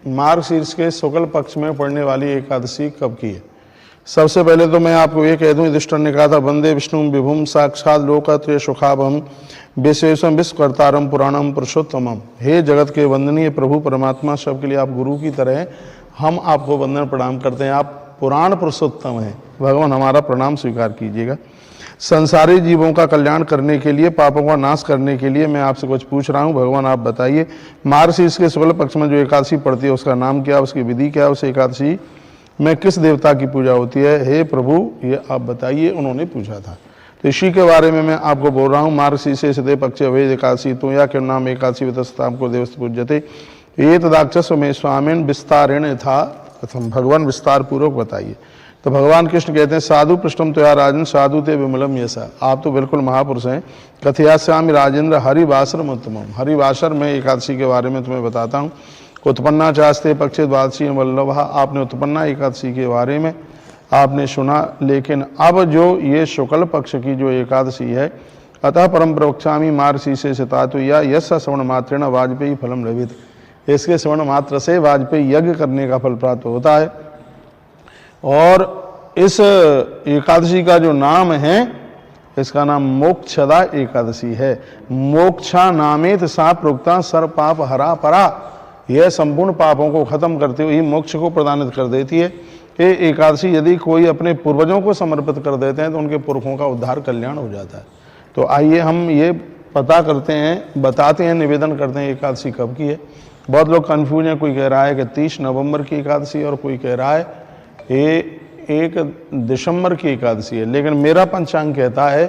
मार्गशीर्ष के शुक्ल पक्ष में पड़ने वाली एकादशी कब की है? सबसे पहले तो मैं आपको ये कह दूं, युधिष्ठिर ने कहा था, वंदे विष्णु विभुम साक्षात लोकत्रय सुखाभम विशेषम विश्वकर्तारम पुराणम पुरुषोत्तमम। हे जगत के वंदनीय प्रभु परमात्मा, सबके लिए आप गुरु की तरह हैं, हम आपको वंदन प्रणाम करते हैं, आप पुराण पुरुषोत्तम हैं, भगवान हमारा प्रणाम स्वीकार कीजिएगा। संसारी जीवों का कल्याण करने के लिए, पापों का नाश करने के लिए मैं आपसे कुछ पूछ रहा हूँ, भगवान आप बताइए। मार्गशीर्ष के शुक्ल पक्ष में जो एकादशी पड़ती है उसका नाम क्या, उसकी विधि क्या, उस एकादशी में किस देवता की पूजा होती है? हे प्रभु ये आप बताइए, उन्होंने पूछा था। तो इसी के बारे में मैं आपको बोल रहा हूँ। मार्गशीर्ष सदे पक्ष अवैध एकादशी तो या किम नाम एकादशी वितस्ताम को देवस्त पूज्यते ये तदाक्षस्व में स्वामीन विस्तारेण था कथम, भगवान विस्तार पूर्वक बताइए। तो भगवान कृष्ण कहते हैं, साधु पृष्ठम तो या राजन साधु ते विमलम यसा, आप तो बिल्कुल महापुरुष हैं। कथयास्यामि राजेंद्र हरिवासरम उत्तमम, हरिवासर में एकादशी के बारे में तुम्हें बताता हूँ। उत्पन्ना चास्ते पक्षे द्वादशी वल्लभ, आपने उत्पन्ना एकादशी के बारे में आपने सुना, लेकिन अब जो ये शुक्ल पक्ष की जो एकादशी है, अतः परम प्रवक्ष्यामि मार्गशीर्षे सितातु या यस्य श्रवण मात्रेण वाजपेयी फलम लभित, इसके श्रवण मात्र से वाजपेयी यज्ञ करने का फल प्राप्त होता है। और इस एकादशी का जो नाम है, इसका नाम मोक्षदा एकादशी है। मोक्षा नामेत सा प्रोक्ता सर्व पाप हरा परा, यह संपूर्ण पापों को खत्म करते हुए मोक्ष को प्रदानित कर देती है। ये एकादशी यदि कोई अपने पूर्वजों को समर्पित कर देते हैं तो उनके पुरखों का उद्धार कल्याण हो जाता है। तो आइए हम ये पता करते हैं, बताते हैं, निवेदन करते हैं एकादशी कब की है। बहुत लोग कन्फ्यूज हैं, कोई कह रहा है कि 30 नवंबर की एकादशी और कोई कह रहा है ये 1 दिसंबर की एकादशी है। लेकिन मेरा पंचांग कहता है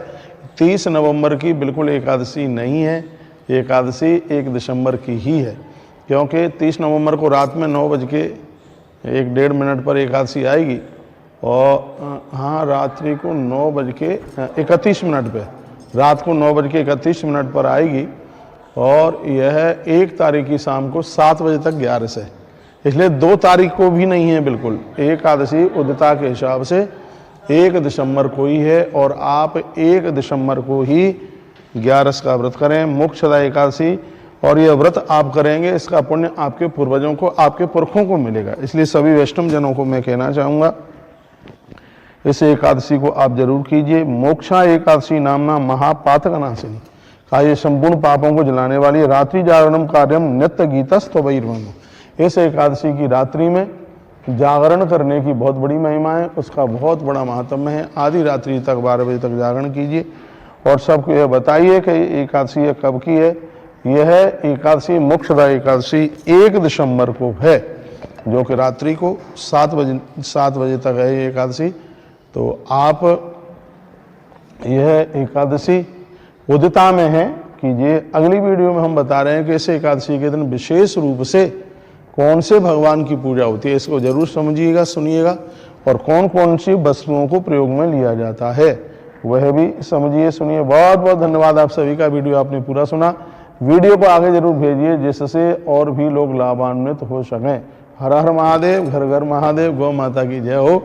30 नवंबर की बिल्कुल एकादशी नहीं है, एकादशी 1 दिसंबर की ही है, क्योंकि 30 नवंबर को रात में 9:01 पर एकादशी आएगी और हाँ रात्रि को 9:31 पे, रात को 9:31 पर आएगी और यह 1 तारीख की शाम को 7 बजे तक 11 से, इसलिए 2 तारीख को भी नहीं है बिल्कुल। एकादशी उदिता के हिसाब से 1 दिसंबर को ही है और आप 1 दिसंबर को ही 11 का व्रत करें, मोक्षदा एकादशी। और यह व्रत आप करेंगे, इसका पुण्य आपके पूर्वजों को, आपके पुरखों को मिलेगा। इसलिए सभी वैष्णव जनों को मैं कहना चाहूँगा, इस एकादशी को आप जरूर कीजिए। मोक्षा एकादशी नामना महापातक नाशिनी, का ये संपूर्ण पापों को जलाने वाली। रात्रि जागरणम कार्यम नित्य गीतस्तवैर्वम, इस एकादशी की रात्रि में जागरण करने की बहुत बड़ी महिमा है, उसका बहुत बड़ा महात्म्य है। आधी रात्रि तक 12 बजे तक जागरण कीजिए और सबको यह बताइए कि एकादशी कब की है। यह एकादशी मोक्षदा एकादशी 1 दिसंबर को है, जो कि रात्रि को 7 बजे तक है ये एकादशी। तो आप यह एकादशी उदिता में है कीजिए। अगली वीडियो में हम बता रहे हैं कि इस एकादशी के दिन विशेष रूप से कौन से भगवान की पूजा होती है, इसको जरूर समझिएगा, सुनिएगा, और कौन कौन सी वस्तुओं को प्रयोग में लिया जाता है वह भी समझिए, सुनिए। बहुत बहुत धन्यवाद आप सभी का, वीडियो आपने पूरा सुना। वीडियो को आगे जरूर भेजिए जिससे और भी लोग लाभान्वित हो सकें। हर हर महादेव, घर घर महादेव, गौ माता की जय हो।